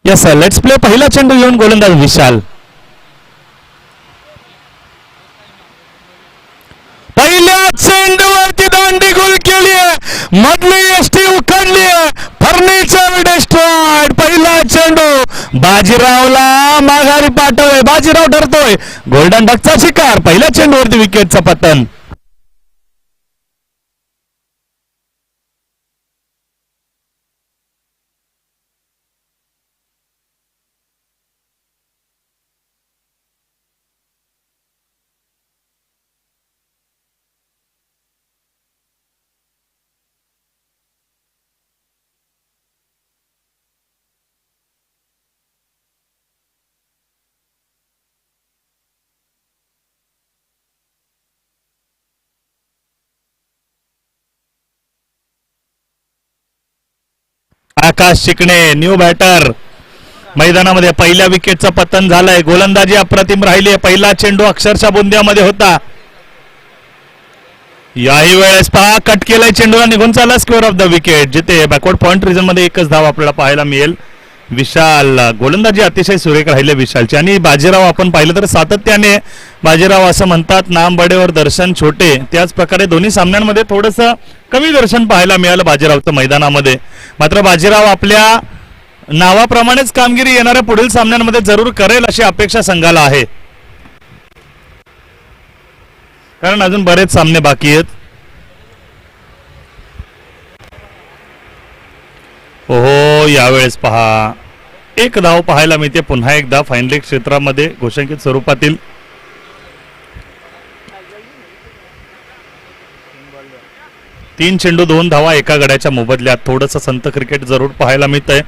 Yes sir, let's play. पहिला चेंडू घेऊन गोलंदाज विशाल. पहिल्या चेंडूवरती दांडी गोल केली आहे, मधली एसटी उखडली आहे, फर्निचर डिस्ट्रॉयड. पहिला चेंडू बाजीरावला माघारी पाठवय, बाजीराव ठरतोय गोल्डन डकचा शिकार. पहिल्या चेंडूवरती विकेटचं पतन. आकाश चिकणे न्यू बॅटर मैदानामध्ये. पहिल्या विकेटचं पतन झालंय. गोलंदाजी अप्रतिम राहिली आहे. पहिला चेंडू अक्षरशः बुंद्यामध्ये होता. याही वेळेस पहा कट केलाय चेंडूला, निघून चालला स्क्वेअर ऑफ द विकेट. जिथे बॅकवर्ड पॉइंट रिजन मध्ये एकच धाव आपल्याला पाहायला मिळेल. विशाल गोलंदाजी अतिशय सुरेख राहिले विशालची. आणि बाजीराव आपण पाहिलं तर सातत्याने बाजीराव असं म्हणतात नाम बडेवर दर्शन छोटे, त्याच प्रकारे दोन्ही सामन्यांमध्ये थोडंसं कमी दर्शन पाहायला मिळालं बाजीरावचं मैदानामध्ये. मात्र बाजीराव आपल्या नावाप्रमाणेच कामगिरी येणाऱ्या पुढील सामन्यांमध्ये जरूर करेल अशी अपेक्षा संघाला आहे, कारण अजून बरेच सामने बाकी आहेत. ओहो, यावेळेस पहा एक धाव पाहायला मिळते पुन्हा एकदा फाईन लेग क्षेत्रामध्ये घोषंकित स्वरूपातील. तीन चेंडू 2 धावा एका गड्याच्या मोबदल्यात. थोडंसं संत क्रिकेट जरूर पाहायला मिळतंय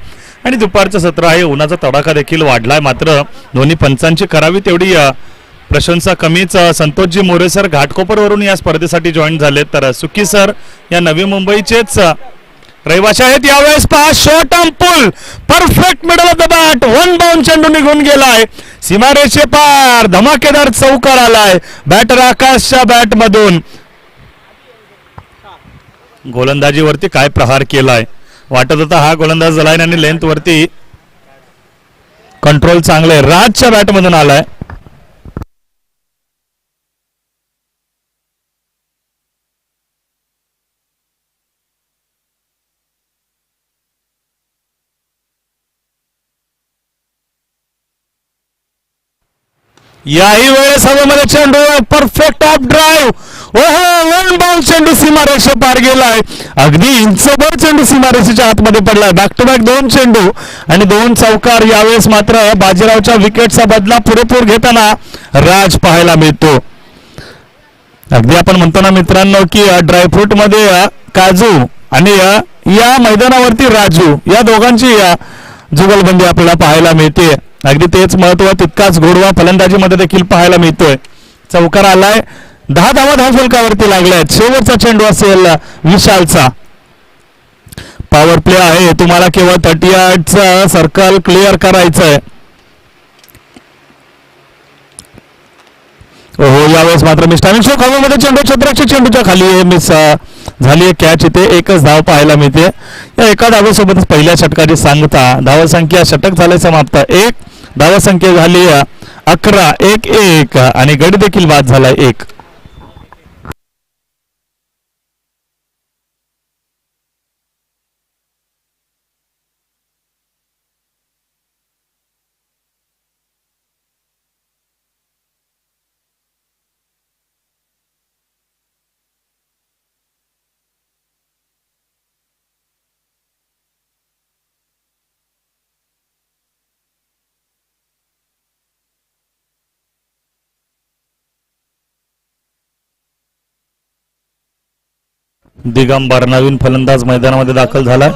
आणि दुपारचं सत्र आहे, उन्हाचा तडाखा देखील वाढलाय. मात्र दोन्ही पंचांची करावी तेवढी प्रशंसा कमीच. संतोषजी मोरे सर घाटकोपरवरून या स्पर्धेसाठी जॉईन झाले, तर सुकी सर या नवी मुंबईचेच रहिवाशी आहेत. यावेळेस पहा short arm pull, perfect middle of the bat, one bound चेंडू निघून गेलाय सीमारेषे पार. धमाकेदार चौकार आलाय बॅटर आकाशच्या बॅट मधून. गोलंदाजीवरती काय प्रहार केलाय, वाटत होता हा गोलंदाज लाईन आणि लेंथ वरती कंट्रोल चांगले राजच्या बॅट मधून आलाय. याही वेळेस हवेमध्ये चेंडू परफेक्ट ऑफ ड्राईव्ह. ओहो, वन बाउंड चेंडू सीमारेषा पार गेलाय. अगदी इंचभर चेंडू सीमारेषेच्या आतमध्ये पडलाय. बॅक टू बॅक 2 चेंडू आणि 2 चौकार. यावेळेस मात्र बाजीरावच्या विकेटचा बदला पुरेपूर घेताना राज पाहायला मिळतो. अगदी आपण म्हणतो ना मित्रांनो की ड्रायफ्रूट मध्ये काजू आणि या मैदानावरती राजू, या दोघांची जुगलबंदी आपल्याला पाहायला मिळते. अगदी तेच महत्व तितकाच गोडवा फलंदाजीमध्ये देखील पाहायला मिळतोय. चौकार आलाय, 10 धावा धावफलकावरती लागल्यात. शेवटचा चेंडू असेल विशालचा. पॉवर प्ले आहे, तुम्हाला केवळ 38चं सर्कल क्लिअर करायचंय. ओहो, यावेळेस मात्र मिस टायमिंग शो हवेमध्ये चेंडू छत्राक्षी चेंडूच्या खाली मिस झाली आहे कॅच. इथे एकच धाव पाहायला मिळते. या एका धावेसोबतच पहिल्या षटकाची सांगता. धावसंख्या षटक झाले समाप्त. 1 धावसंख्या झाली 11, 1-1 आणि गडी देखील बाद झालाय 1. दिगंबर नवीन फलंदाज मैदानामध्ये दाखल झाला.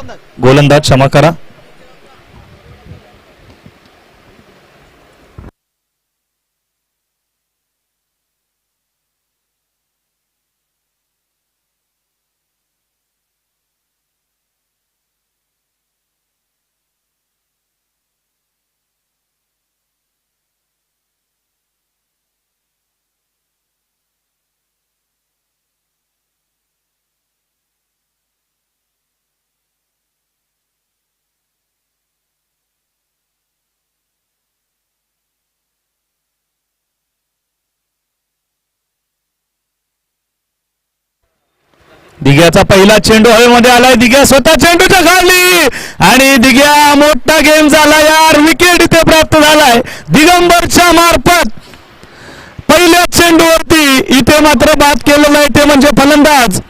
गोलंदाज क्षमा करा. दिग्याचा पहिला चेंडू हवेमध्ये आलाय, दिग्या स्वतः चेंडूच्या खाली आणि दिग्या मोठा गेम झाला यार, विकेट इथे प्राप्त झालाय दिगंबरच्या मार्फत पहिल्या चेंडूवरती. इथे मात्र बाद केलेलं आहे ते म्हणजे फलंदाज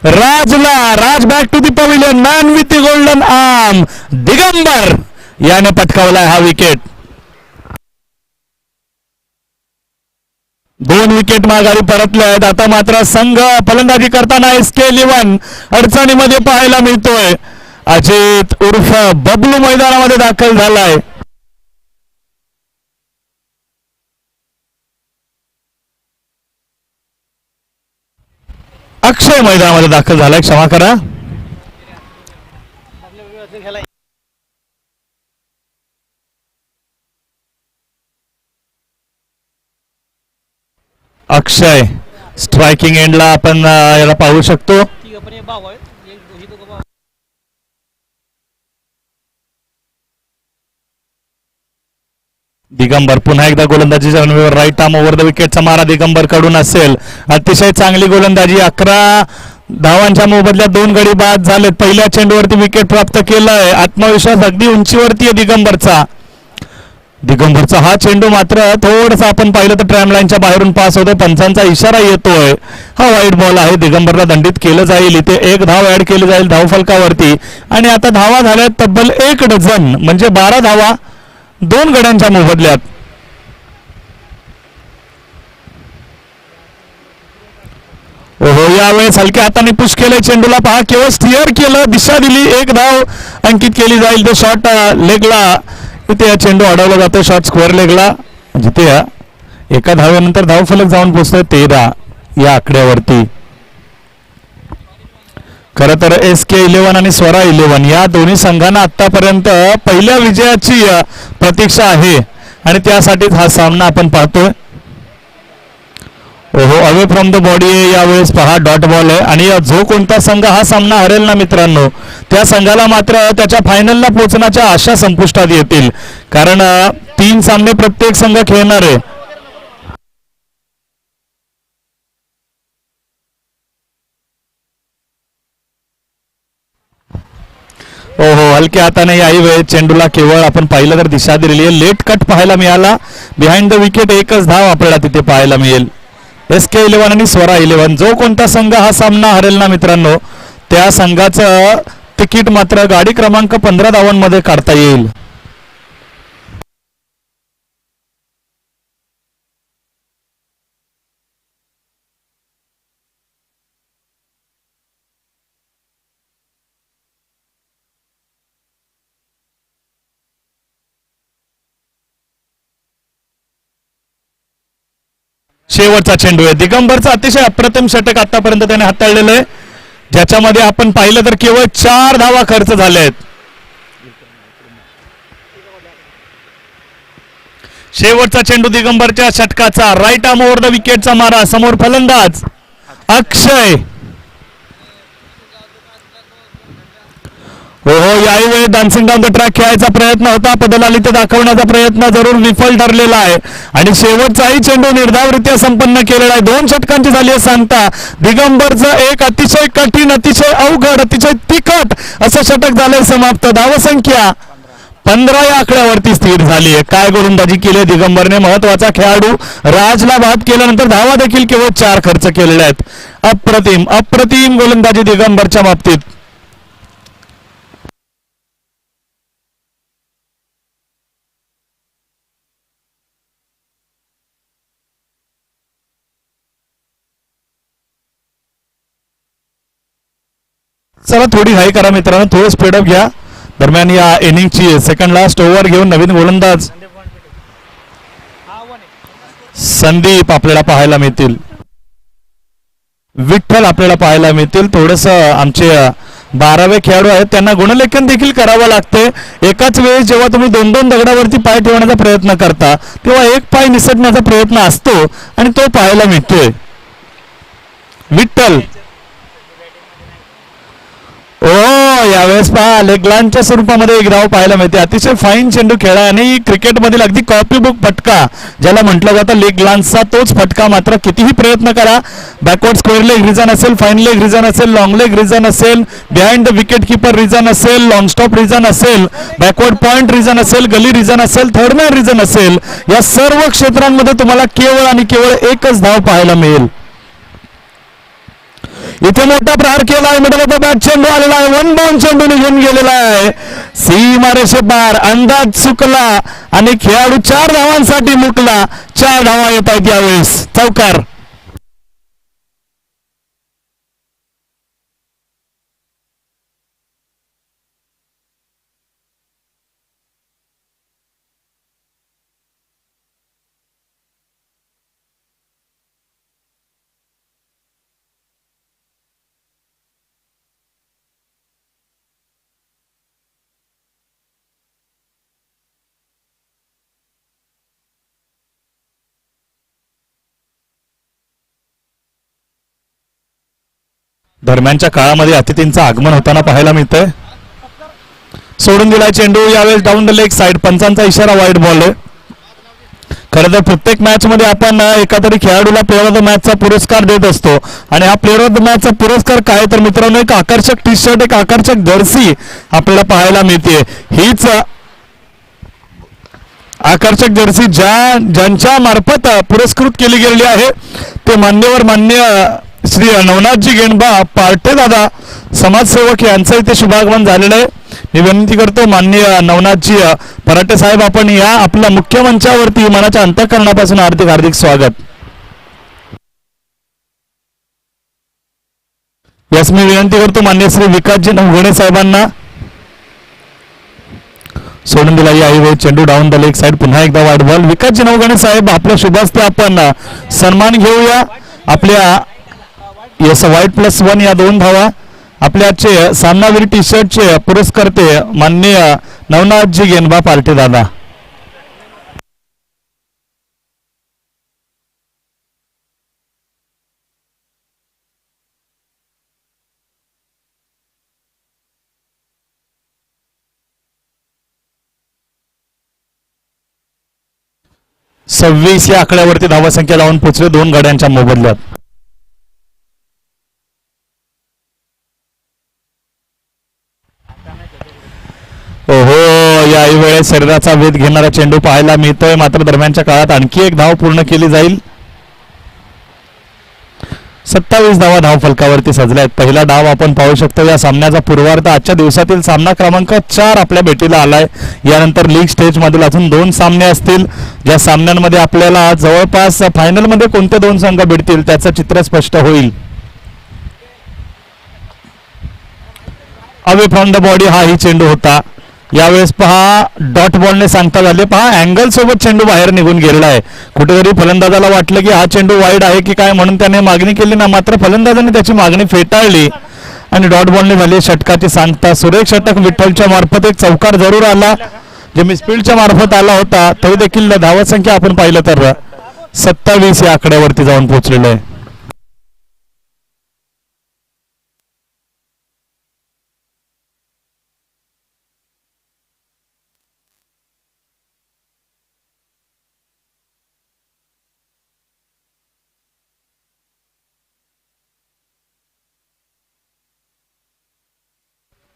Raj back to the pavilion, man with the golden arm Digambar याने पटकावलाय हा विकेट. 2 विकेट माघारी परतले आहेत. आता मात्र संघ फलंदाजी करताना SK11 अडचणीमध्ये पाहायला मिळतोय. अजित उर्फ बबलू मैदानामध्ये दाखल झालाय. अक्षय मैदानामध्ये दाखल झालाय, क्षमा करा. अक्षय स्ट्रायकिंग एंडला आपण याला पाहू शकतो. दिगंबर पुन्हा एकदा गोलंदाजीच्या Ranveer, right arm over the विकेटचा मारा दिगंबर कडून असेल. अतिशय चांगली गोलंदाजी. 11 धावांच्या मोबदल्यात 2 गडी बाद झालेत. पहिल्या चेंडूवरती विकेट प्राप्त केलाय. आत्मविश्वास अगदी उंचीवरती आहे दिगंबरचा हा चेंडू मात्र थोडंसं आपण पाहिलं तर ट्रॅम लाईनच्या बाहेरून पास होतोय. पंचांचा इशारा येतोय. हा वाईट बॉल आहे. दिगंबरला दंडित केलं जाईल. इथे 1 धाव ऍड केली जाईल धावफलकावरती आणि आता धावा झाल्यात तब्बल 1 डझन म्हणजे 12 धावा 2 गड्यांच्या मोबदल्यात. ओहो, यावेळेस हलक्या हाताने पुश केले चेंडूला. पहा केवळ स्टिअर केलं, दिशा दिली, 1 धाव अंकित केली जाईल. तो शॉट लेगला इथे चेंडू अडवला जातो. शॉट स्क्वेअर लेगला जिथे एका धावेनंतर धावफलक जाऊन पोहोचतोय 13 या आकड्यावरती. खर तर SK11 आणि स्वरा 11 या दोन्ही संघांना आतापर्यंत पहिल्या विजयाची प्रतीक्षा आहे आणि त्यासाठीच हा सामना आपण पाहतोय. ओहो, अवे फ्रॉम द बॉडी यावेळेस पहा डॉट बॉल आहे आणि जो कोणता संघ हा सामना हरेल ना मित्रांनो, त्या संघाला मात्र त्याच्या फायनलला पोहोचण्याच्या आशा संपुष्टात येतील. कारण 3 सामने प्रत्येक संघ खेळणार आहे. ओहो, हलक्या हाताने याही वेळेस चेंडूला केवळ आपण पाहिलं तर दिशा दिलेली आहे. लेट कट पाहायला मिळाला. बिहाइंड द विकेट 1च धाव आपल्याला तिथे पाहायला मिळेल. SK11 आणि स्वरा 11 जो कोणता संघ हा सामना हरेल ना मित्रांनो, त्या संघाचं तिकीट मात्र गाडी क्रमांक 15 धावांमध्ये काढता येईल. शेवटचा चेंडू आहे. दिगंबरचा अतिशय अप्रतिम षटक आतापर्यंत त्याने हाताळलेलं आहे, ज्याच्यामध्ये आपण पाहिलं तर केवळ 4 धावा खर्च झाल्या आहेत. शेवटचा चेंडू दिगंबरच्या षटकाचा, राईट आर्म ओव्हर द विकेटचा मारा. समोर फलंदाज अक्षय. हो, याही वेळी डान्सिंग डाऊन द ट्रॅक खेळायचा प्रयत्न होता, पदलालित दाखवण्याचा प्रयत्न जरूर विफल ठरलेला आहे आणि शेवटचाही चेंडू निर्धावरित्या संपन्न केलेला आहे. 2 षटकांची झाली आहे सांगता. दिगंबरचं एक अतिशय कठीण, अतिशय अवघड, अतिशय तिखट असं षटक झालंय समाप्त. धावसंख्या 15 या आकड्यावरती स्थिर झाली आहे. काय गोलंदाजी केली दिगंबरने. महत्वाचा खेळाडू राजला बाद केल्यानंतर धावा देखील केवळ 4 खर्च केलेल्या आहेत. अप्रतिम गोलंदाजी दिगंबरच्या बाबतीत. चला थोडी हाय करा मित्रांनो, थोडं स्पीडअप घ्या. दरम्यान या इनिंगची सेकंड लास्ट ओव्हर घेऊन नवीन गोलंदाज संदीप आपल्याला पाहायला मिळतील, विठ्ठल आपल्याला पाहायला मिळतील. थोडंसं आमचे 12वे खेळाडू आहेत, त्यांना गुणलेखन देखील करावं लागते. एकाच वेळेस जेव्हा तुम्ही 2-2 दगडावरती पाय ठेवण्याचा प्रयत्न करता तेव्हा एक पाय निसटण्याचा प्रयत्न असतो आणि तो पाहायला मिळतोय. विठ्ठल ओ यावेळेस पहा लेगलांच्या स्वरूपामध्ये एक धाव पाहायला मिळते. अतिशय फाईन चेंडू खेळा आणि क्रिकेटमधील अगदी कॉपी बुक फटका ज्याला म्हटलं जातं लेग लांचचा तोच फटका. मात्र कितीही प्रयत्न करा, बॅकवर्ड स्क्वेअर लेग रिझन असेल, फाईन लेग रिझन असेल, लॉंग लेग रिझन असेल, behind the wicket keeper reason असेल, लॉंग स्टॉप रिझन असेल, बॅकवर्ड पॉइंट रिझन असेल, गली रिझन असेल, थर्ड मॅन रिझन असेल, या सर्व क्षेत्रांमध्ये तुम्हाला केवळ आणि केवळ एकच धाव पाहायला मिळेल. इथे मोठा प्रहार केला आहे, मिडल बॅट चेंडू आलेला आहे, वन बाउंड चेंडू निघून गेलेला आहे सीमारेषे पार. अंदाज चुकला आणि खेळाडू 4 धावांसाठी मुकला. 4 धावा येत आहेत यावेळेस. चौकार. दरम्यानच्या काळामध्ये अतिथींचं आगमन होताना पाहायला मिळतंय. सोडून दिलाय चेंडू यावेळेस डाऊन द लेग साइड. पंचांचा इशारा वाईट बॉल आहे. खरं तर प्रत्येक मॅच मध्ये आपण एखाद्या खेळाडूला प्लेअर ऑफ द मॅचचा पुरस्कार देत असतो आणि हा प्लेअर ऑफ द मॅचचा पुरस्कार काय तर मित्रांनो एक आकर्षक टी शर्ट, एक आकर्षक जर्सी आपल्याला पाहायला मिळते. हीच आकर्षक जर्सी ज्यांच्या मार्फत पुरस्कृत केली गेलेली आहे ते मान्य श्री नवनाथजी गेंडबा पार्टे दादा समाजसेवक यांचं इथे शुभागमन झालेलं आहे. मी विनंती करतो माननीय नवनाथजी पराटे साहेब, आपण या आपल्या मुख्य मंचावरती मनाच्या अंतःकरणापासून हार्दिक हार्दिक स्वागत. यास मी विनंती करतो मान्य श्री विकासजी नवघणे साहेबांना. सोडून दिला या चेंडू डाऊन द लेग साइड. पुन्हा एकदा वाईट बॉल. विकासजी नवघणे साहेब आपल्या शुभास्ते आपण सन्मान घेऊया. आपल्या यस white+1 या 2 धावा. आपल्या आजचे सामनावीर टी शर्टचे पुरस्कर्ते माननीय नवनाथजी गेंडबा पार्टे दादा. सव्वीस या आकड्यावरती धावसंख्या लावून पोचले 2 गाड्यांच्या मोबदल्यात. ओहो याही वेळेस शरीराचा वेध घेणारा चेंडू पाहायला मिळतोय. मात्र दरम्यानच्या काळात आणखी एक धाव पूर्ण केली जाईल. 27 धावा धाव फलकावरती सजल्या आहेत. पहिला डाव आपण पाहू शकतो या सामन्याचा पूर्वार्ध. आजच्या दिवसातील सामना क्रमांक 4 आपल्या भेटीला आलाय. यानंतर लीग स्टेज मधील अजून 2 सामने असतील. ज्या सामन्यांमध्ये आपल्याला जवळपास फायनल मध्ये कोणते 2 संघ भेटतील त्याचं चित्र स्पष्ट होईल. अवे फ्रॉम द बॉडी हा ही चेंडू होता. यावेळेस पहा डॉट बॉलने सांगता झाले. पहा अँगल सोबत चेंडू बाहेर निघून गेलेला आहे. कुठेतरी फलंदाजाला वाटलं की हा चेंडू वाईड आहे की काय म्हणून त्याने मागणी केली ना, मात्र फलंदाजाने त्याची मागणी फेटाळली आणि डॉट बॉलने झाली षटकाची सांगता. सुरेख षटक विठ्ठलच्या मार्फत एक चौकार जरूर आला, जे मिसफिल्डच्या मार्फत आला होता. तरी देखील धावसंख्या आपण पाहिलं तर 27 या आकड्यावरती जाऊन पोहोचलेलं आहे.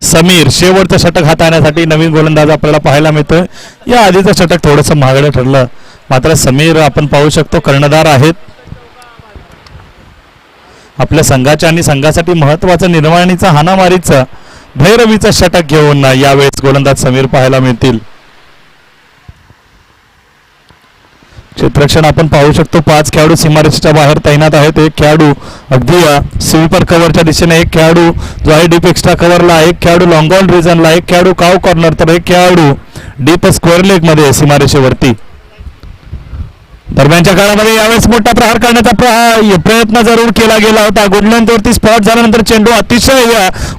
समीर शेवटचं षटक हाताळण्यासाठी नवीन गोलंदाज आपल्याला पाहायला मिळतोय. या आधीचं षटक थोडंसं महागडं ठरलं, मात्र समीर आपण पाहू शकतो कर्णधार आहेत. आपल्या संघाच्या आणि संघासाठी महत्वाचं निर्वाणीचं हाणामारीचं भैरवीचं षटक घेऊन यावेळेस गोलंदाज समीर पाहायला मिळतील. क्षेत्ररक्षण आपण पाहू शकतो 5 खेळाडू सीमारेषेच्या बाहेर तैनात आहेत. एक खेळाडू अगदी स्वीपर कव्हरच्या दिशेने, एक खेळाडू जो आहे डीप एक्स्ट्रा कव्हरला, एक खेळाडू लॉंग ऑन रिजनला, एक खेळाडू काव कॉर्नर, तर एक खेळाडू डीप स्क्वेअर लेग मध्ये सीमारेषेवरती. दरम्यानच्या काळामध्ये यावेळेस मोठा प्रहार करण्याचा प्रयत्न जरूर केला गेला होता. गुडलँडवरती स्पॉट झाल्यानंतर चेंडू अतिशय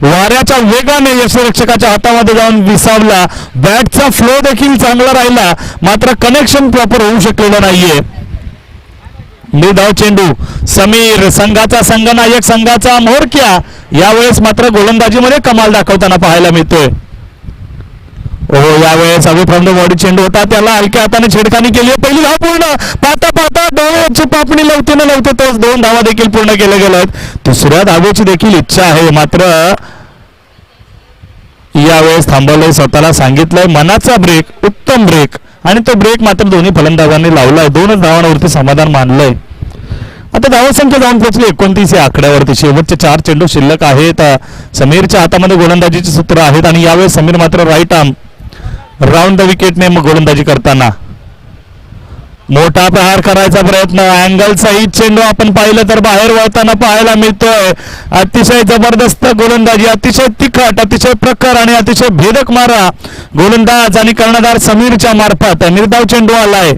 वाऱ्याच्या वेगाने यष्टिरक्षकाच्या हातामध्ये जाऊन विसावला. बॅटचा फ्लो देखील चांगला राहिला, मात्र कनेक्शन प्रॉपर होऊ शकलेलं नाहीये. निर्धाव चेंडू समीर संघाचा संघनायक, संघाचा म्होरक्या यावेळेस मात्र गोलंदाजीमध्ये कमाल दाखवताना पाहायला मिळतोय. हो यावेळेस अवे फ्रॉम द बॉडी चेंडू होता, त्याला हलक्या हाताने छेडखानी केली. पहिली धाव पूर्ण. पाहता पाहता डोळ्याची पापणी लवते न लवते तोच 2 धावा देखील पूर्ण केल्या गेल्यात. तिसऱ्या धावेची देखील इच्छा आहे, मात्र यावेळेस थांबवलंय, स्वतःला सांगितलंय मनाचा ब्रेक, उत्तम ब्रेक, आणि तो ब्रेक मात्र दोन्ही फलंदाजांनी लावलाय. 2च धावांवरती समाधान मानलंय. आता धावसंख्या जाऊन पोहोचली 29 या आकड्यावरती. शेवटचे 4 चेंडू शिल्लक आहेत. समीरच्या हातामध्ये गोलंदाजीचे सूत्र आहेत आणि यावेळेस समीर मात्र राईट आर्म राऊंड द विकेटने गोलंदाजी करताना मोठा प्रहार करायचा प्रयत्न. अँगलचाही चेंडू आपण पाहिलं तर बाहेर वळताना पाहायला मिळतोय. अतिशय जबरदस्त गोलंदाजी, अतिशय तिखट, अतिशय प्रखर आणि अतिशय भेदक मारा गोलंदाज आणि कर्णधार समीरच्या मार्फत. निर्धाव चेंडू आलाय.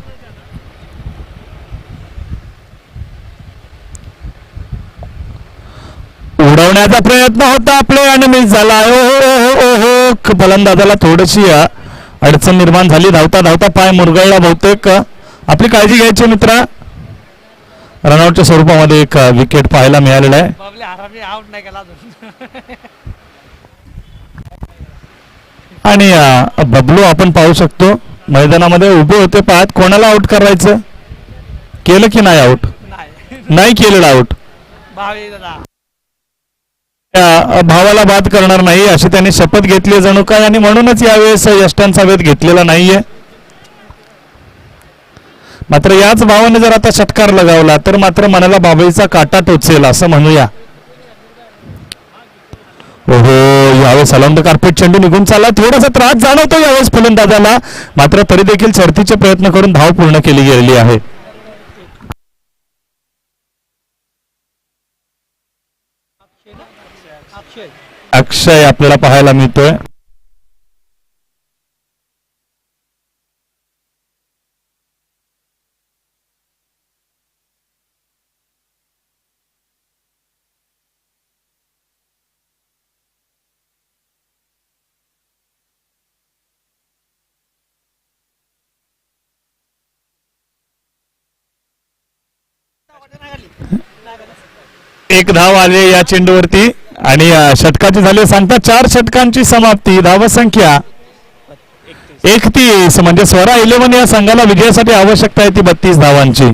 उडवण्याचा प्रयत्न होता आपले आणि मिस झाला. ओहो फलंदाजाला थोडीशी अडचण निर्माण झाली. धावता धावता पाय मुरगळला बहुतेक. आपली काळजी घ्यायची मित्रा. रनआउटच्या स्वरूपामध्ये एक विकेट पाहायला मिळालेला आहे. आणि बबलू आपण पाहू शकतो मैदानामध्ये उभे होते पाहत. कोणाला आउट करायचं, केलं की नाही आउट? नाही केलेलं आउट. भावाला बाद करणार नाही अशी त्यांनी शपथ घेतली जणू काय, आणि म्हणूनच यावेळेस यष्टांचा वेध घेतलेला नाहीये. मात्र याच भावाने जर आता षटकार लगावला तर मात्र मनाला बाबळीचा काटा टोचेल असं म्हणूया. ओहो यावेळेस अलाउंड द कार्पेट चेंडू निघून चालला. थोडासा त्रास जाणवतो यावेळेस फलंदाजाला, मात्र तरी देखील शर्थीचे प्रयत्न करून धाव पूर्ण केली गेलेली आहे. अक्षय आपल्याला पाहायला मिळतोय. एक धाव आले या चेंडूवरती आणि षटकाची झाली सांगता 4 षटकांची समाप्ती. धावसंख्या 31, म्हणजे स्वरा 11 या संघाला विजयासाठी आवश्यकता आहे ती 32 धावांची.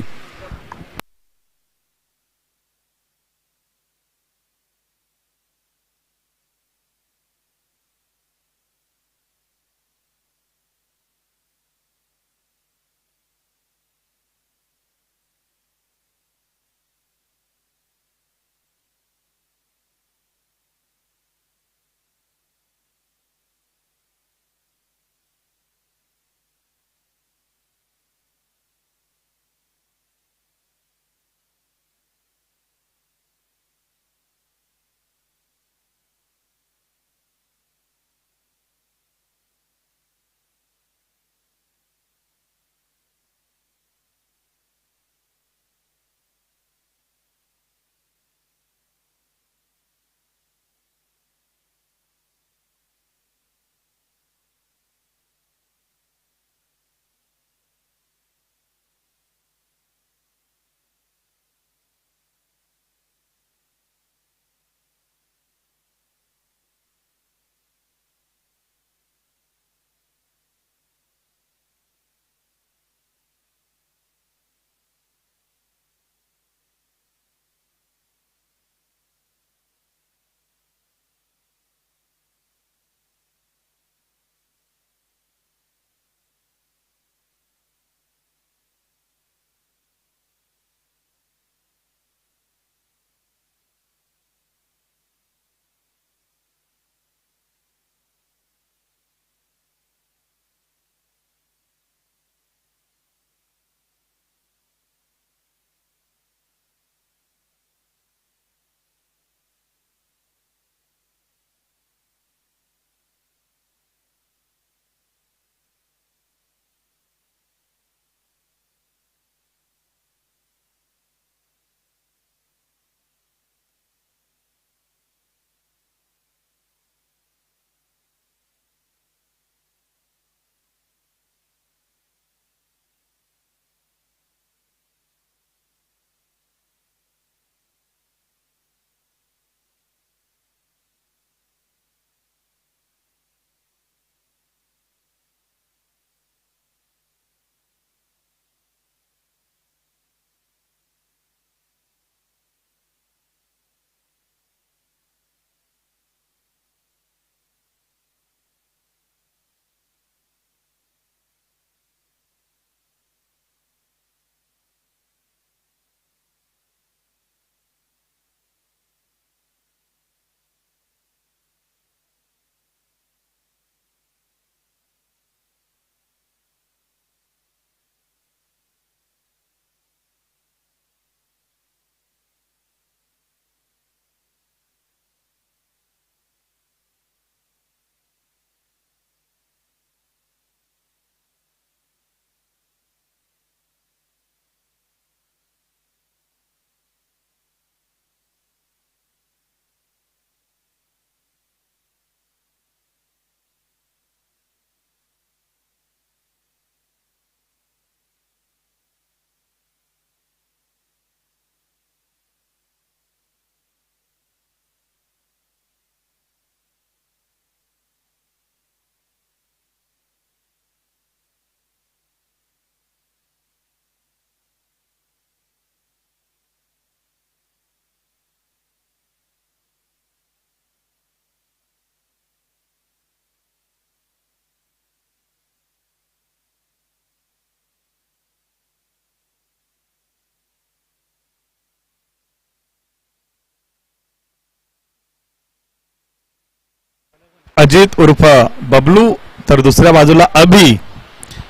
अजित उर्फ बबलू तर दुसऱ्या बाजूला अभि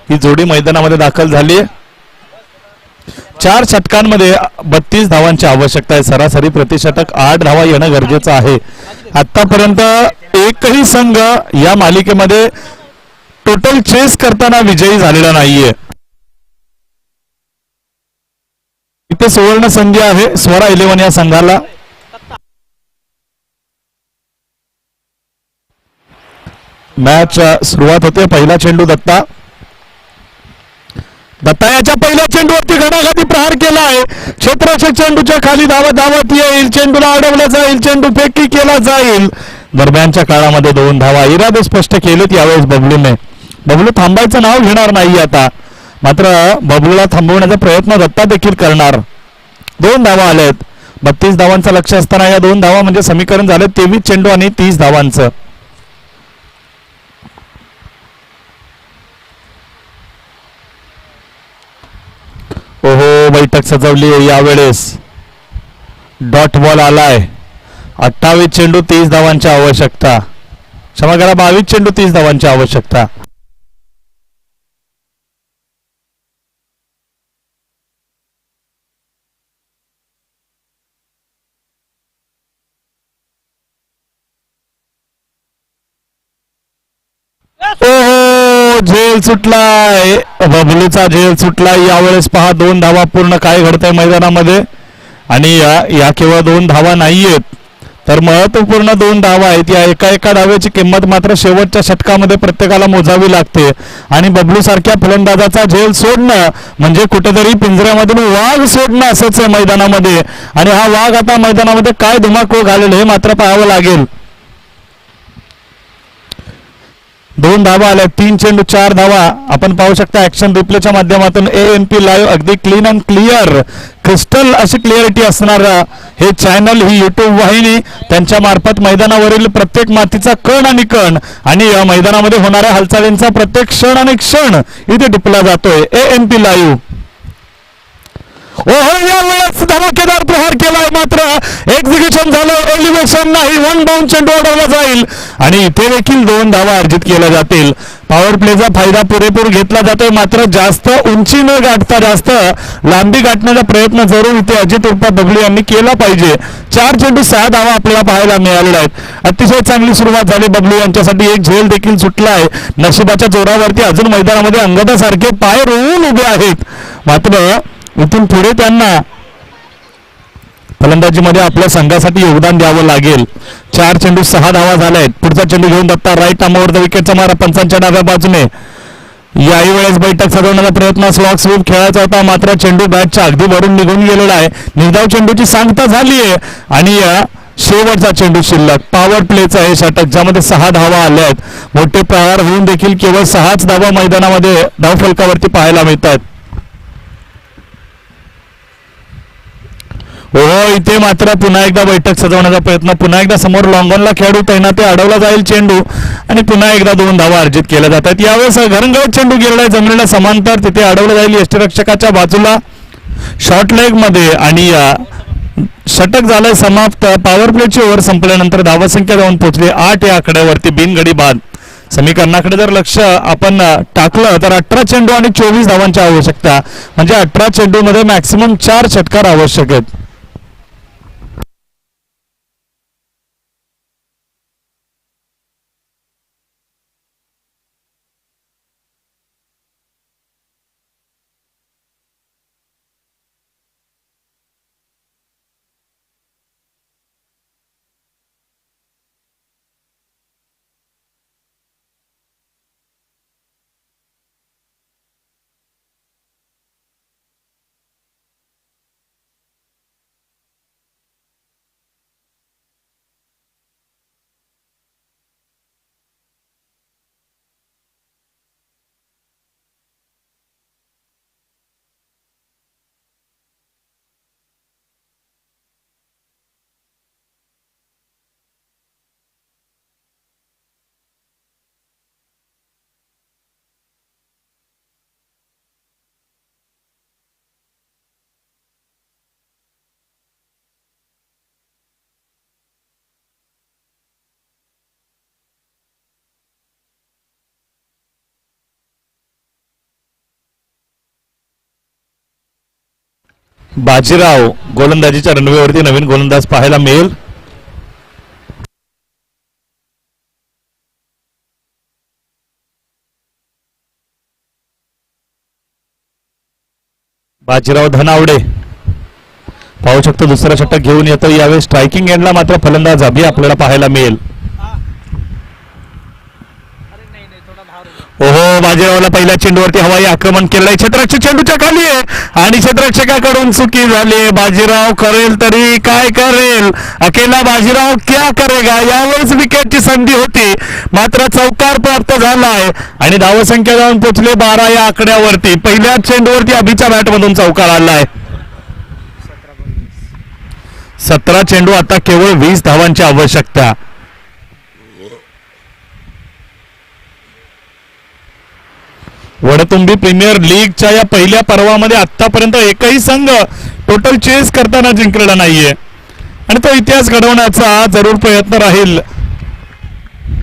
ही जोडी मैदानामध्ये दाखल झाली आहे. 4 षटकांमध्ये 32 धावांची आवश्यकता आहे. सरासरी प्रतिषटक 8 धावा येणं गरजेचं आहे. आतापर्यंत एकही संघ या मालिकेमध्ये टोटल चेस करताना विजयी झालेला नाहीये. इथे सुवर्ण संधी आहे स्वरा 11 या संघाला. मॅच सुरुवात होते. पहिला चेंडू दत्ता याच्या पहिल्या चेंडूवरती घणाघाती प्रहार केला आहे. क्षेत्ररक्षक चेंडूच्या खाली धावत येईल. चेंडूला अडवलं जाईल. चेंडू फेकी केला जाईल. दरम्यानच्या काळामध्ये 2 धावा. इरादे स्पष्ट केलेत यावेळेस बबलूने. बबलू थांबायचं नाव घेणार नाही आता. मात्र बबलूला थांबवण्याचा प्रयत्न दत्ता देखील करणार. 2 धावा आल्यात. 32 धावांचं लक्ष असताना या 2 धावा म्हणजे समीकरण झालं 23 चेंडू आणि 30 धावांचं. ओहो बैठक सजवली यावेळेस. डॉट बॉल आलाय. 28 चेंडू 30 धावांची आवश्यकता. क्षमा करा 22 चेंडू 30 धावांची आवश्यकता. ओहो झेल सुटलाय. बबलूचा झेल सुटलाय यावेळेस. पहा 2 धावा पूर्ण. काय घडतंय मैदानामध्ये. आणि या केवळ 2 धावा नाहीयेत तर महत्वपूर्ण 2 धावा आहेत. या एका धाव्याची किंमत मात्र शेवटच्या षटकामध्ये प्रत्येकाला मोजावी लागते. आणि बबलू सारख्या फलंदाजाचा झेल सोडणं म्हणजे कुठेतरी पिंजऱ्यामधून वाघ सोडणं असंच आहे मैदानामध्ये. आणि हा वाघ आता मैदानामध्ये काय धुमाकूळ घालेल हे मात्र पाहावं लागेल. 2 धावा आल्या. 3 चेंडू 4 धावा. आपण पाहू शकता ऍक्शन रिप्लेच्या माध्यमातून AMP लाईव्ह अगदी क्लीन अँड क्लिअर क्रिस्टल अशी क्लिअरिटी असणार हे चॅनल, ही युट्यूब वाहिनी त्यांच्या मार्फत मैदानावरील प्रत्येक मातीचा कण आणि कण आणि या मैदानामध्ये होणाऱ्या हालचालींचा प्रत्येक क्षण आणि क्षण इथे टिपला जातोय. AMP live. ओहो यावेळेस धमाकेदार प्रहार केलाय. मात्र एक्झिक्युशन झालं. एलिव्हेशन नाही. 1 बाउंड चेंडू अडवला जाईल आणि इथे देखील 2 धावा अर्जित केल्या जातील. पॉवर प्लेचा फायदा पुरेपूर घेतला जातोय. मात्र जास्त उंची न गाठता जास्त लांबी गाठण्याचा प्रयत्न जरूर इथे अजित उर्फ बबलू यांनी केला पाहिजे. 4 चेंडू 6 धावा आपल्याला पाहायला मिळालेल्या आहेत. अतिशय चांगली सुरुवात झाली बबलू यांच्यासाठी. एक झेल देखील सुटला आहे. नशिबाच्या जोरावरती अजून मैदानामध्ये अंगदासारखे पाय रोवून उभे आहेत. मात्र इथून पुढे त्यांना फलंदाजीमध्ये आपल्या संघासाठी योगदान द्यावं लागेल. 4 चेंडू 6 धावा झाल्या आहेत. पुढचा चेंडू घेऊन दत्ता राईट आमावर विकेटचा मारा पंचांच्या डाव्या बाजूने. याही वेळेस बैठक सजवण्याचा प्रयत्न स्लॉग स्वीप खेळायचा होता. मात्र चेंडू बॅटच्या अगदी भरून निघून गेलेला आहे. निर्धाव चेंडूची सांगता झाली आहे आणि शेवटचा चेंडू शिल्लक. पॉवर प्लेचा हे षटक ज्यामध्ये 6 धावा आल्या आहेत. मोठे प्रहार होऊन देखील केवळ 6च धावा मैदानामध्ये धावफलकावरती पाहायला मिळतात. हो इथे मात्र पुन्हा एकदा बैठक सजवण्याचा प्रयत्न. पुन्हा एकदा समोर लॉंगॉनला खेळाडू तैनात अडवला जाईल चेंडू आणि पुन्हा एकदा 2 धावा अर्जित केल्या जातात. यावेळेस घरंगळत चेंडू गेलेला जमिनीला समांतर. तिथे अडवलं जाईल यष्टीरक्षकाच्या बाजूला शॉर्ट लेग मध्ये आणि षटक झालंय समाप्त. पॉवर प्लेची ओव्हर संपल्यानंतर धावसंख्या जाऊन पोहोचली 8 या आकड्यावरती बिनगडी बाद. समीकरणाकडे जर लक्ष आपण टाकलं तर 18 चेंडू आणि 24 धावांची आवश्यकता म्हणजे 18 चेंडू मध्ये मॅक्सिमम 4 षटकार आवश्यक आहेत. बाजीराव गोलंदाजीच्या रणवेवरती नवीन गोलंदाज पाहायला मिळेल. बाजीराव धनावडे पाहू शकतो दुसरा षटक घेऊन येतो. यावेळी स्ट्रायकिंग एंडला मात्र फलंदाज अभि आपल्याला पाहायला मिळेल. ओहो, बाजीरावला पहिल्या चेंडूवरती हवाई आक्रमण केलंय. क्षेत्ररक्षक चेंडूच्या खाली आहे आणि क्षेत्ररक्षकाकडून चुकी झाली. बाजीराव करेल तरी काय करेल, अकेला बाजीराव क्या करेगा. यावेळेस विकेटची संधी होती मात्र चौकार प्राप्त झालाय आणि धावसंख्या जाऊन पोहोचले 12 या आकड्यावरती. पहिल्या चेंडूवरती अभिच्या बॅटमधून चौकार आलाय. 17 चेंडू, आता केवळ 20 धावांची आवश्यकता. वडतुंबी प्रीमियर लीगच्या या पहिल्या पर्वामध्ये आतापर्यंत एकही संघ टोटल चेस करताना जिंकलेला नाहीये आणि तो इतिहास घडवण्याचा जरूर प्रयत्न राहील.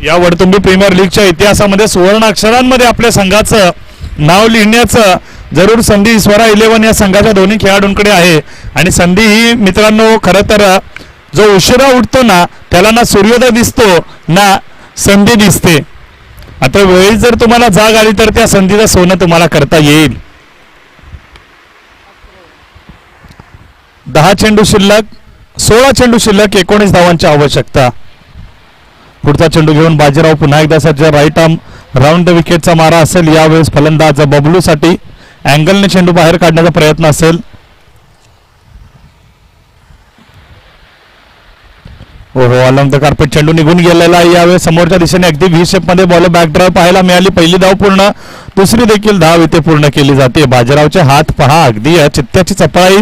या वडतुंबी प्रीमियर लीगच्या इतिहासामध्ये सुवर्ण अक्षरांमध्ये आपल्या संघाचं नाव लिहिण्याचं जरूर संधी स्वरा 11 या संघाच्या दोन्ही खेळाडूंकडे आहे. आणि संधी ही मित्रांनो खरं तर जो उशिरा उठतो ना त्याला ना सूर्योदय दिसतो ना संधी दिसते. आता वेळी जर तुम्हाला जाग आली तर त्या संधीचं सोनं तुम्हाला करता येईल. 10 चेंडू शिल्लक, 16 चेंडू शिल्लक, 19 धावांची आवश्यकता. पुढचा चेंडू घेऊन बाजीराव पुन्हा एकदा सज्ज. राईट आर्म राऊंड द विकेटचा मारा असेल. यावेळेस फलंदाज बबलूसाठी अँगलने चेंडू बाहेर काढण्याचा प्रयत्न असेल. ओहो, अलॉंग द कार्पेट चेंडू निघून गेलेला आहे. यावेळेस समोरच्या दिशेने अगदी व्ही शेप मध्ये बॉल बॅक ड्राइव्ह पाहायला मिळाली. पहिली धाव पूर्ण, दुसरी देखील धाव इथे पूर्ण केली जाते. बाजीरावचे हात पहा, अगदी चित्त्याची चपळाई,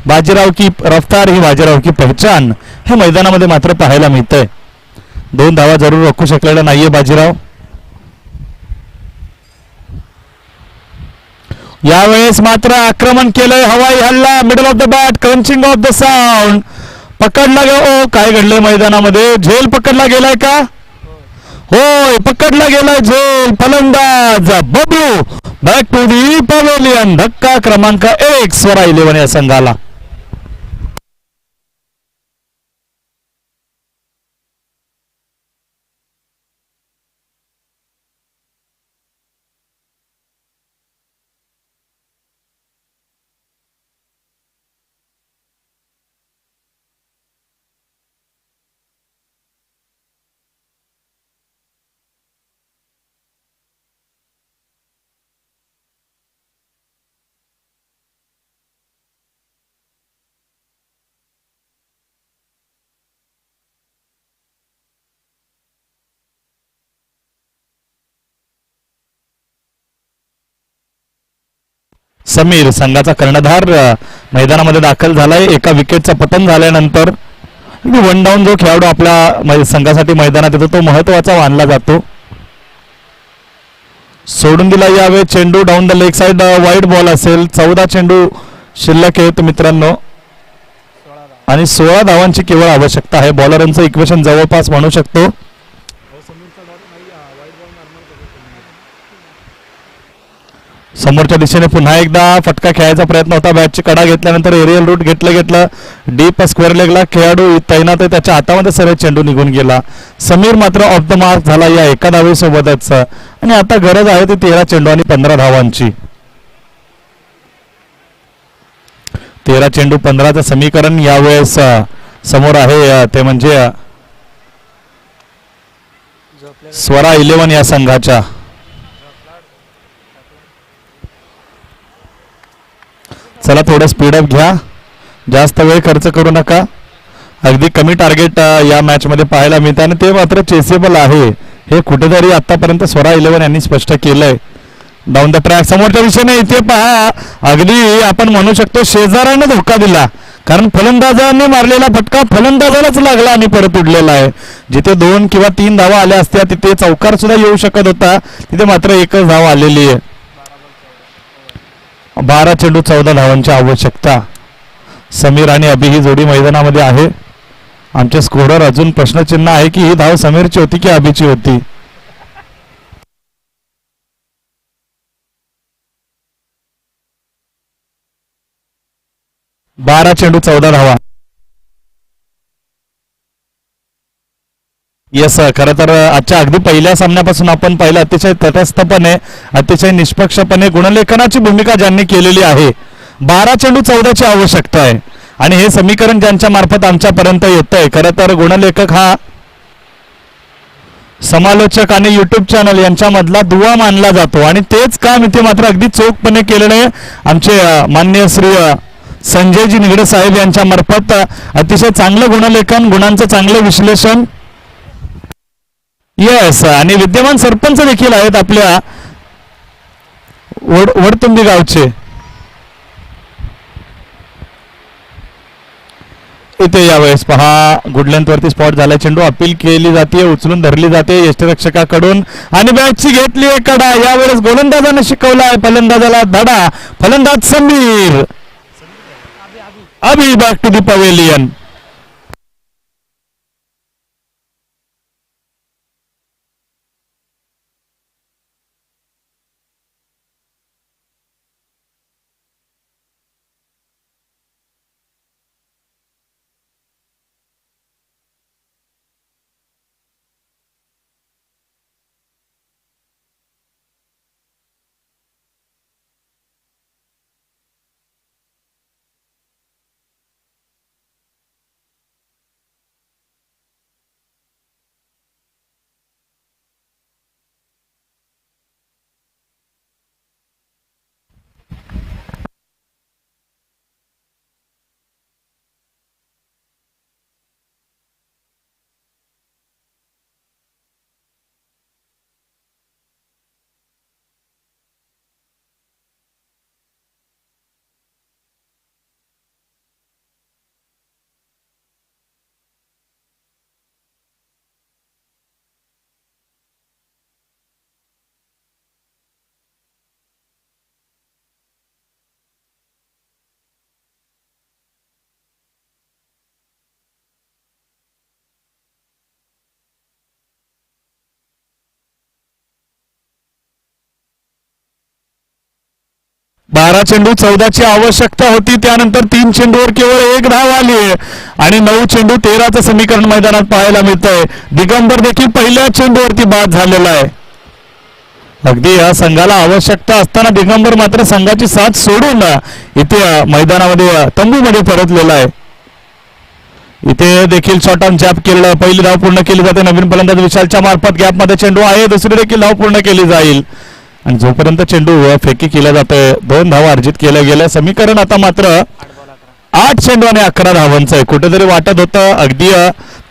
बाजीराव की रफ्तार ही बाजीराव की पहचान हे मैदानामध्ये मात्र पाहायला मिळतंय. 2 धावा जरूर रोखू शकलेला नाहीये बाजीराव. यावेळेस मात्र आक्रमण केलंय. हवाई हल्ला, middle of the bat, crunching of the sound. पकडला ओ काय घडलंय मैदानामध्ये? झेल पकडला गेलाय का? होय, पकडला गेलाय झेल. फलंदाज Bablu back to the pavilion. धक्का क्रमांक 1 स्वरा 11 या संघाला. समीर संघाचा कर्णधार मैदानामध्ये दाखल झालाय. एका विकेटचं पतन झाल्यानंतर वन डाऊन जो खेळाडू आपल्या संघासाठी मैदानात येतो तो महत्वाचा मानला जातो. सोडून दिला यावेळी चेंडू down the leg side. Wide ball असेल. 14 चेंडू शिल्लक आहेत मित्रांनो आणि 16 धावांची केवळ आवश्यकता आहे. बॉलरांचं इक्वेशन जवळपास म्हणू शकतो. समोरच्या दिशेने पुन्हा एकदा फटका खेळायचा प्रयत्न होता. बॅटची कडा घेतल्यानंतर एरियल रूट घेतलं डीप स्क्वेअर लेगला खेळाडू तैनात आहे. त्याच्या हातामध्ये सरळ चेंडू निघून गेला. समीर मात्र ऑफ द मार्क झाला या एका धावेसोबतच आणि आता गरज आहे ती 13 चेंडू आणि 15 धावांची. 13 चेंडू 15चं समीकरण यावेळेस समोर आहे ते म्हणजे स्वरा 11 या संघाच्या. चला थोडं स्पीडअप घ्या, जास्त वेळ खर्च करू नका. अगदी कमी टार्गेट या मॅच मध्ये पाहायला मिळते आणि ते मात्र चेसेबल आहे हे कुठेतरी आतापर्यंत स्वरा 11 यांनी स्पष्ट केलंय. डाऊन द ट्रॅक समोरच्या दिशेने इथे पहा, अगदी आपण म्हणू शकतो शेजाऱ्याने धोका दिला कारण फलंदाजाने मारलेला फटका फलंदाजालाच लागला आणि परत उडलेला आहे. जिथे 2 किंवा 3 धावा आल्या असत्या तिथे चौकार सुद्धा येऊ शकत होता, तिथे मात्र एकच धाव आलेली आहे. 12 चेंडू 14 धावांची आवश्यकता. समीर आणि अभि ही जोडी मैदानामध्ये आहे. आमच्या स्कोरवर अजून प्रश्नचिन्ह आहे की ही धाव समीरची होती की अभिची होती. 12 चेंडू 14 धावा. येस, खरं तर आजच्या अगदी पहिल्या सामन्यापासून आपण पाहिलं अतिशय तटस्थपणे अतिशय निष्पक्षपणे गुणलेखनाची भूमिका ज्यांनी केलेली आहे. 12 चेंडू 14ची आवश्यकता आहे आणि हे समीकरण ज्यांच्या मार्फत आमच्यापर्यंत येत आहे. खरं तर गुणलेखक हा समालोचक आणि युट्यूब चॅनल यांच्यामधला दुवा मानला जातो आणि तेच काम इथे मात्र अगदी चोखपणे केलेलं आहे. आमचे माननीय श्री संजयजी निगडे साहेब यांच्या मार्फत अतिशय चांगलं गुणलेखन, गुणांचं चांगलं विश्लेषण. येस, आणि विद्यमान सरपंच देखील आहेत आपल्या वडतुंबी गावचे. इथे यावेळेस पहा गुड लेंथ वरती स्पॉट झाला चेंडू, अपील केली जाते, उचलून धरली जाते यष्टिरक्षकाकडून आणि बॅटची घेतली एक कडा. यावेळेस गोलंदाजाने शिकवला आहे फलंदाजाला धडा. फलंदाज समीर अभी बॅक टू दी पवेलियन. बारा चेंडू 14ची आवश्यकता होती. त्यानंतर 3 चेंडूवर केवळ 1 धाव आली आणि 9 चेंडू 13चं समीकरण मैदानात पाहायला मिळतंय. दिगंबर देखील पहिल्या चेंडूवरती बाद झालेला आहे. अगदी या संघाला आवश्यकता असताना दिगंबर मात्र संघाची साथ सोडून इथे मैदानामध्ये तंबूमध्ये परतलेला आहे. इथे देखील शॉर्ट ऑन जॅप केलं, पहिली धाव पूर्ण केली जाते. नवीन फलंदाज विशालच्या मार्फत गॅपमध्ये चेंडू आहे, दुसरी देखील धाव पूर्ण केली जाईल आणि जोपर्यंत चेंडू फेकी केला जातोय 2 धावा अर्जित केल्या गेल्या. समीकरण आता मात्र 8 चेंडू आणि 11 धावांचं आहे. कुठेतरी वाटत होतं अगदी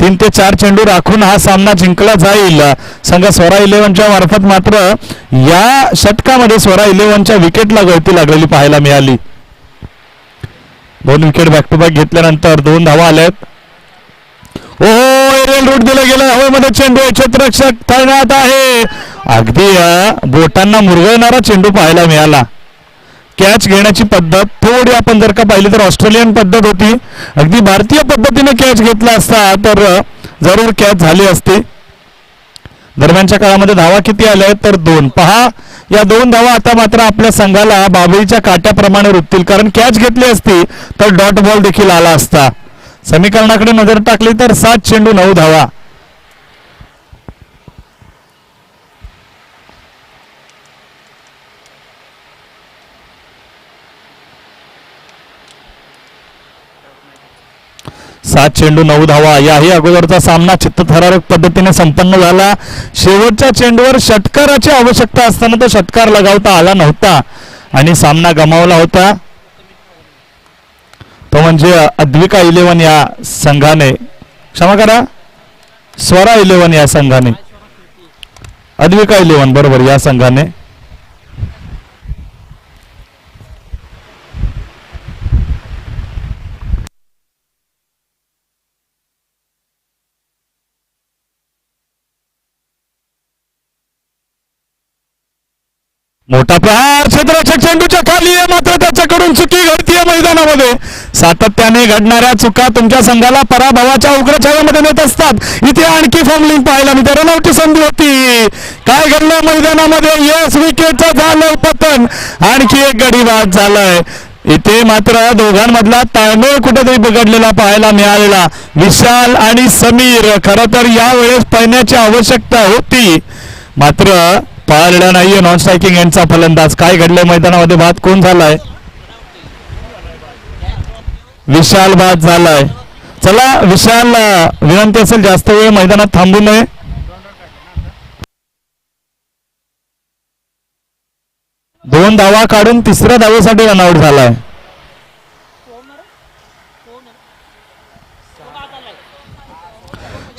3 ते 4 चेंडू राखून हा सामना जिंकला जाईल. संघ स्वरा 11च्या मार्फत मात्र या षटकामध्ये स्वरा 11च्या विकेटला गळती लागलेली पाहायला मिळाली. 2 विकेट बॅक टू बॅक घेतल्यानंतर 2 धावा आल्यात. एरियल रूट दिलं गेलं, हवेमध्ये चेंडू क्षेत्ररक्षक तैनात आहे. अगदी बोटांना मुरगळणारा चेंडू पाहायला मिळाला. कॅच घेण्याची पद्धत थोडी आपण जर का पाहिली तर ऑस्ट्रेलियन पद्धत होती. अगदी भारतीय पद्धतीने कॅच घेतला असता तर जरूर कॅच झाली असती. दरम्यानच्या काळामध्ये धावा किती आल्या आहेत तर 2. पहा या 2 धावा आता मात्र आपल्या संघाला बाबळीच्या काट्याप्रमाणे रुततील, कारण कॅच घेतली असती तर डॉट बॉल देखील आला असता. समीकरणाकडे नजर टाकली तर 7 चेंडू 9 धावा. सात चेंडू 9 धावा. याही अगोदरचा सामना चित्तथरारक पद्धतीने संपन्न झाला. शेवटच्या चेंडूवर षटकाराची आवश्यकता असताना तो षटकार लगावता आला नव्हता आणि सामना गमावला होता. तो म्हणजे अद्विका 11 या संघाने, क्षमा करा, स्वरा 11 या संघाने, अद्विका 11 बरोबर या संघाने मोठा प्रहार क्षेत्ररक्षक चेंडूच्या खाली आहे, मात्र त्याच्याकडून चुकी घडतीये मैदानामध्ये. सातत्याने घडणाऱ्या चुका तुमच्या संघाला पराभवाच्या उग्रछायामध्ये नेत असतात. इथे आणखी फॉर्मलिंग पाहायला मिळते. रनआउटची संधी होती. काय घडलं मैदानामध्ये? यस, विकेटचं झालं पतन. आणखी एक गडी बाद झालाय. इथे मात्र दोघांमधला ताळमेळ कुठेतरी बिघडलेला पाहायला मिळालेला. विशाल आणि समीर खरं तर यावेळेस पळण्याची आवश्यकता होती, मात्र पळालेला नाहीये नॉन स्ट्रायकिंग यांचा फलंदाज. काय घडलंय मैदानामध्ये? बाद कोण झालाय? विशाल बाद झालाय. चला विशाल, विनंती असेल जास्त वेळ मैदानात थांबू नये. दोन धावा काढून तिसऱ्या धावेसाठी रनआउट झालाय.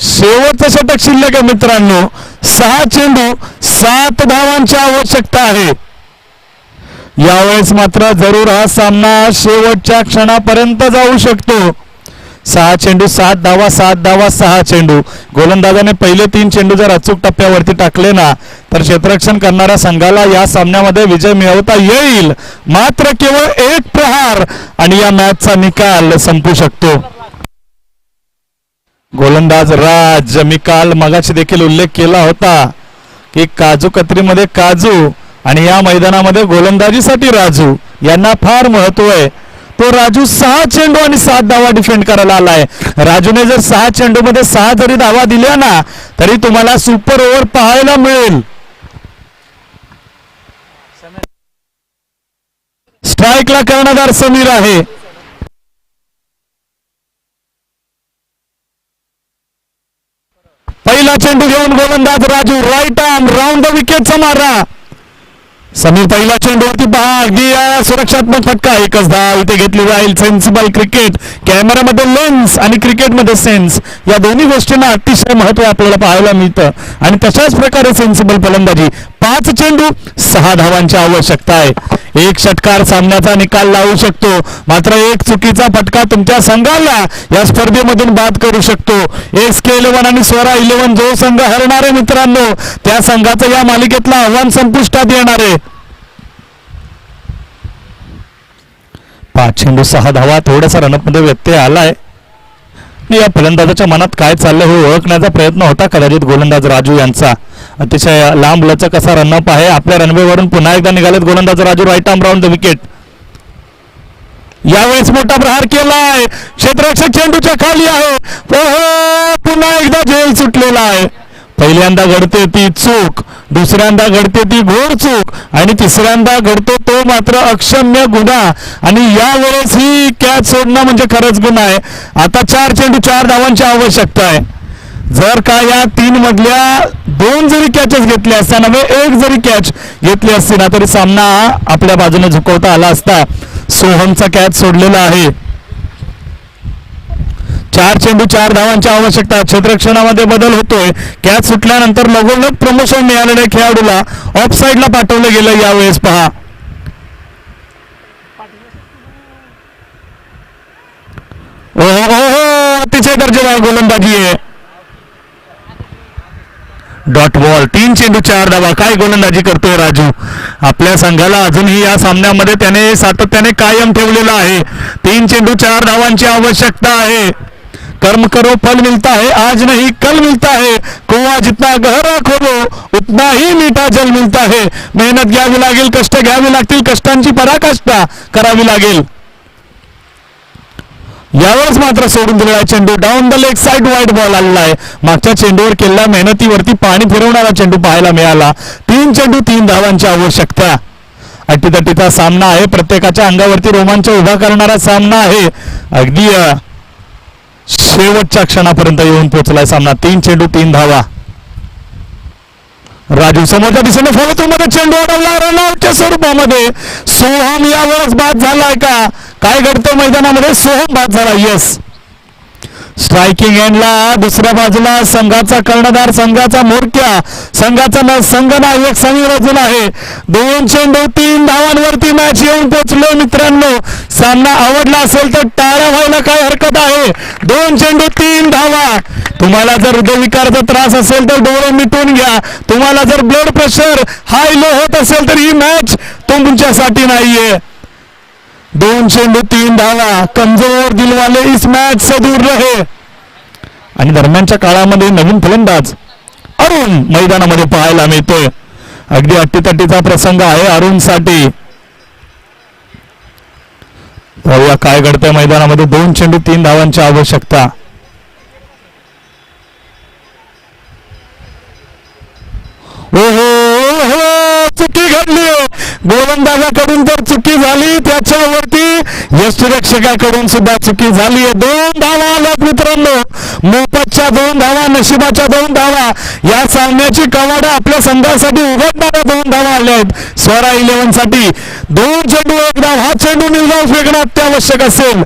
शेवटचं षटक शिल्लक आहे मित्रांनो. 6 चेंडू 7 धावांची आवश्यकता आहे. यावेळेस मात्र जरूर हा सामना शेवटच्या क्षणापर्यंत जाऊ शकतो. 6 चेंडू 7 धावा, 7 धावा 6 चेंडू. गोलंदाजाने पहिले 3 चेंडू जर अचूक टप्प्यावरती टाकले ना तर क्षेत्ररक्षण करणाऱ्या संघाला या सामन्यामध्ये विजय मिळवता येईल. मात्र केवळ एक प्रहार आणि या मॅचचा निकाल संपू शकतो. गोलंदाज राज, मी काल मगाशी देखील उल्लेख केला होता की काजू कत्रीमध्ये काजू आणि या मैदानामध्ये गोलंदाजीसाठी राजू यांना फार महत्व आहे. तो राजू 6 चेंडू आणि 7 धावा डिफेंड करायला आलाय. राजूने जर 6 चेंडू मध्ये 6 जरी धावा दिल्या ना तरी तुम्हाला सुपर ओव्हर पाहायला मिळेल. स्ट्राईकला कर्णधार समीर आहे. पहिला चेंडू घेऊन गोलंदाज Raju, right arm round the विकेटचा मारा. समीर पहिला चेंडूवरती पहा, अगदी सुरक्षात्मक फटका. एकच धाव इथे घेतली जाईल. सेन्सिबल क्रिकेट, कॅमेरामध्ये लेन्स आणि क्रिकेटमध्ये सेन्स या दोन्ही गोष्टींना अतिशय महत्व आपल्याला पाहायला मिळतं आणि तशाच प्रकारे सेन्सिबल फलंदाजी. 5 चेंडू 6 धावांची आवश्यकता आहे. एक षटकार सामन्याचा निकाल लावू शकतो, मात्र एक चुकीचा फटका तुमच्या संघाला या स्पर्धेमधून बाद करू शकतो. SK11 आणि स्वरा 11 जो संघ हरणार आहे मित्रांनो त्या संघाचं या मालिकेतलं आव्हान संपुष्टात येणार आहे. 5 चेंडू 6 धावा, थोडासा रनअपमध्ये व्यत्यय आलाय. या फलंदाजाच्या मनात काय चाललंय हे ओळखण्याचा प्रयत्न होता कदाचित गोलंदाज राजू यांचा. अतिशय लांब लचक असा रनअप आहे. आपल्या रनवेवरून पुन्हा एकदा निघालेत गोलंदाज Raju, right arm round the wicket. यावेळेस मोठा प्रहार केलाय. क्षेत्ररक्षक चेंडूच्या खाली आहे. पुन्हा एकदा झेल सुटलेला आहे. पहिल्यांदा घडते ती चूक, दुसऱ्यांदा घडते ती घोर चूक आणि तिसऱ्यांदा घडतो तो मात्र अक्षम्य गुन्हा. आणि यावेळेस ही कॅच सोडणं म्हणजे खरंच गुन्हा आहे. आता 4 चेंडू 4 धावांची आवश्यकता आहे. जर का या 3 मधल्या 2 जरी कॅचेस घेतल्या असत्या नव्हे 1 जरी कॅच घेतली असती ना तरी सामना आपल्या बाजूने झुकवता आला असता. सोहमचा कॅच सोडलेला आहे. 4 चेंडू 4 धावांची आवश्यकता. क्षेत्ररक्षणामध्ये बदल होतोय. कॅच सुटल्यानंतर लगोलग प्रमोशन मिळालेल्या खेळाडूला ऑफ साईडला पाठवलं गेलं. यावेळेस पहा, अतिशय दर्जेदार गोलंदाजी आहे. Dot ball. 3 चेंडू 4 धावा. काय गोलंदाजी करतोय राजू. आपल्या संघाला अजूनही या सामन्यामध्ये त्याने सातत्याने कायम ठेवलेला आहे. 3 चेंडू 4 धावांची आवश्यकता आहे. कर्म करो फल मिलता है, आज नहीं कल मिलता है. कुआं जितना गहरा खोदो उतना ही मीठा जल मिलता है. मेहनत घ्यावी लागेल, कष्ट घ्यावी लागतील, कष्टांची पराकाष्ठा करावी लागेल. यावेळेस मात्र सोडून दिलेला चेंडू down the leg side wide ball आलेला आहे. मागच्या चेंडूवर केलेल्या मेहनतीवरती पाणी फिरवणारा चेंडू पाहायला मिळाला. 3 चेंडू 3 धावांची आवश्यकता. अटीतटीचा सामना आहे. प्रत्येकाच्या अंगावरती रोमांच उभा करणारा सामना आहे. अगदी शेवटच्या क्षणापर्यंत येऊन पोहोचलाय सामना. 3 चेंडू 3 धावा. राजू समोरच्या दिशेने फॉलो थ्रू मध्ये चेंडू अडवला. रनआउटच्या स्वरूपामध्ये सोहम यावेळेस बाद झालाय का? काय घडतं मैदानामध्ये? सोहम बाद झाला. यस, स्ट्रायकिंग एंडला दुसऱ्या बाजूला संघाचा कर्णधार, संघाचा मोरक्या, संघाचा संघनायक समीर अर्जुन आहे. 2 चेंडू 3 धावांवरती मॅच येऊन पोहोचलो मित्रांनो. सामना आवडला असेल तर टाळ्या व्हायला काय हरकत आहे. 2 चेंडू 3 धावा. तुम्हाला जर हृदयविकाराचा त्रास असेल तर डोळे मिटून घ्या. तुम्हाला जर ब्लड प्रेशर हाय लो होत असेल तर ही मॅच तुमच्यासाठी नाहीये. 2 चेंडू 3 धावा. कमजोर दिलवाले इस मैच से दूर रहे. आणि दरम्यानच्या काळामध्ये नवीन फलंदाज अरुण मैदानामध्ये पाहायला मिळतोय. अगदी अट्टीतट्टीचा प्रसंग आहे अरुणसाठी. पाहूया काय घडतंय मैदानामध्ये. 2 चेंडू 3 धावांची आवश्यकता. चुकी घडली, गोलंदाजाकडून तर चुकी झाली, त्याच्यावरती यष्टिरक्षकाकडून सुद्धा चुकी झाली. 2 धावा आल्यात मित्रांनो, मोफतच्या 2 धावा, नशिबाच्या 2 धावा. या सामन्याची कवाडं आपल्या संघासाठी उघडणाऱ्या 2 धावा आल्या आहेत स्वरा 11 साठी. 2 चेंडू 1 धाव. हा चेंडू निर्धाव फेकणं अत्यावश्यक असेल.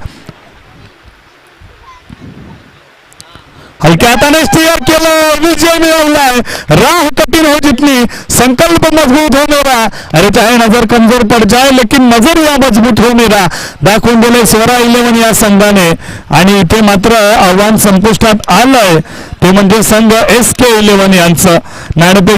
हलक्या हाताने स्टीअर केलं, विजय मिळवलाय. राह कठिन हो जितनी, संकल्प मजबूत हो मेरा. अरे चाहे नजर कमजोर पड़ जाए लेकिन नजरिया मजबूत हो मेरा. दाखवून दिले स्वरा 11 या संघाने. आणि इथे मात्र आव्हान संपुष्टात आलंय, ते म्हणजे संघ SK11 यांचं. नाणेफेक